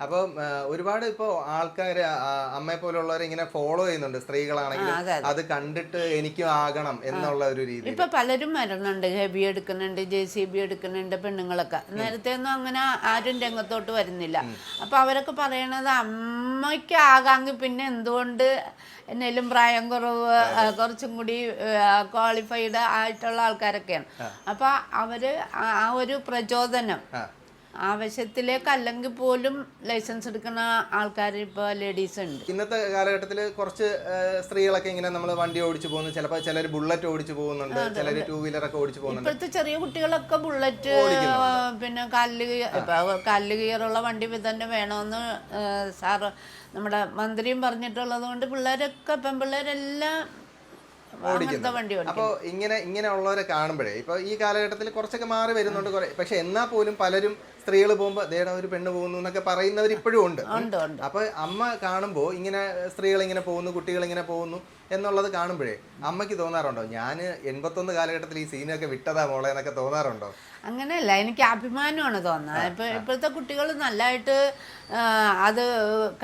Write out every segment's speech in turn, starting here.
അപ്പം ഒരുപാട് ഇപ്പോ ആൾക്കാര് അമ്മയെ പോലുള്ളവരെ ഇങ്ങനെ ഫോളോ ചെയ്യുന്നുണ്ട് സ്ത്രീകളാണെങ്കിലും അതെ അതെ അത് കണ്ടിട്ട് എനിക്കും ആകണം എന്നുള്ള ഒരു രീതിയിൽ. ഇപ്പൊ പലരും വരുന്നുണ്ട്, ഹെവി എടുക്കുന്നുണ്ട്, JCB എടുക്കുന്നുണ്ട് പെണ്ണുങ്ങളൊക്കെ. നേരത്തെ ഒന്നും അങ്ങനെ ആരും രംഗത്തോട്ട് വരുന്നില്ല. അപ്പൊ അവരൊക്കെ പറയണത് അമ്മയ്ക്ക് ആകാമെങ്കിൽ പിന്നെ എന്തുകൊണ്ട് എന്നേലും പ്രായം കുറവ്, കുറച്ചും കൂടി ക്വാളിഫൈഡ് ആയിട്ടുള്ള ആൾക്കാരൊക്കെയാണ്. അപ്പൊ അവര് ആ ഒരു പ്രചോദനം ആവശ്യത്തിലേക്ക് അല്ലെങ്കിൽ പോലും ലൈസൻസ് എടുക്കുന്ന ആൾക്കാർ ഇപ്പോൾ ലേഡീസ് ഉണ്ട്. ഇന്നത്തെ കാലഘട്ടത്തിൽ കുറച്ച് സ്ത്രീകളൊക്കെ ഇങ്ങനെ നമ്മൾ വണ്ടി ഓടിച്ചു പോകുന്നു, ചിലപ്പോൾ ചിലർ ബുള്ളറ്റ് ഓടിച്ചു പോകുന്നുണ്ട്, ചിലർ ടൂ വീലറൊക്കെ ഓടിച്ചു പോകുന്നുണ്ട്. ഇപ്പോഴത്തെ ചെറിയ കുട്ടികളൊക്കെ ബുള്ളറ്റ്, പിന്നെ കല്ല് ഗിയറുള്ള വണ്ടി തന്നെ വേണമെന്ന് സാറ് നമ്മുടെ മന്ത്രിയും പറഞ്ഞിട്ടുള്ളത് കൊണ്ട് പിള്ളേരൊക്കെ പെൺപിള്ളേരെല്ലാം അങ്ങനത്തെ വണ്ടി ഓടിക്കും. അപ്പോൾ ഇങ്ങനെ ഉള്ളവരെ കാണുമ്പോഴേ ഇപ്പൊ ഈ കാലഘട്ടത്തിൽ കുറച്ചൊക്കെ മാറി വരുന്നുണ്ട് കുറെ. പക്ഷെ എന്നാൽ പോലും പലരും സ്ത്രീകൾ പോകുമ്പോൾ ദേടാ ഒരു പെണ്ണ് പോകുന്നു എന്നൊക്കെ പറയുന്നവർ ഇപ്പോഴും ഉണ്ട്. അപ്പൊ അമ്മ കാണുമ്പോൾ ഇങ്ങനെ സ്ത്രീകൾ ഇങ്ങനെ പോകുന്നു, കുട്ടികൾ ഇങ്ങനെ പോകുന്നു എന്നുള്ളത് കാണുമ്പോഴേ അമ്മയ്ക്ക് തോന്നാറുണ്ടോ ഞാൻ 81 കാലഘട്ടത്തിൽ ഈ സീനൊക്കെ വിട്ടതാ മോളെ എന്നൊക്കെ തോന്നാറുണ്ടോ? അങ്ങനെയല്ല, എനിക്ക് അഭിമാനമാണ് തോന്നുന്നത്. ഇപ്പോഴത്തെ കുട്ടികൾ നല്ലതായിട്ട് അത്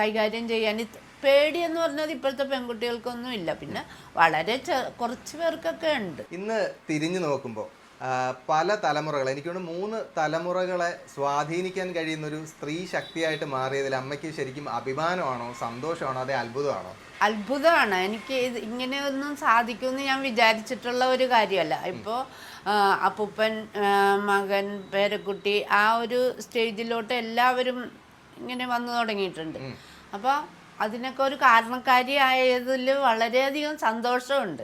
കൈകാര്യം ചെയ്യാൻ പേടിയെന്ന് പറഞ്ഞത് ഇപ്പോഴത്തെ പെൺകുട്ടികൾക്കൊന്നും ഇല്ല. പിന്നെ വളരെ കുറച്ച് പേർക്കൊക്കെ ഉണ്ട്. ഇന്ന് തിരിഞ്ഞു നോക്കുമ്പോൾ പല തലമുറകൾ, എനിക്കൊന്ന് 3 തലമുറകളെ സ്വാധീനിക്കാൻ കഴിയുന്ന ഒരു സ്ത്രീ ശക്തിയായിട്ട് മാറിയതിൽ അമ്മയ്ക്ക് ശരിക്കും അഭിമാനമാണോ, സന്തോഷമാണോ, അതേ അത്ഭുതമാണോ? അത്ഭുതമാണ്. എനിക്ക് ഇങ്ങനെയൊന്നും സാധിക്കുമെന്ന് ഞാൻ വിചാരിച്ചിട്ടുള്ള ഒരു കാര്യമല്ല. ഇപ്പോൾ അപ്പൂപ്പൻ, മകൻ, പേരക്കുട്ടി, ആ ഒരു സ്റ്റേജിലോട്ട് എല്ലാവരും ഇങ്ങനെ വന്നു തുടങ്ങിയിട്ടുണ്ട്. അപ്പോൾ അതിനൊക്കെ ഒരു കാരണക്കാരി ആയതിൽ വളരെയധികം സന്തോഷമുണ്ട്.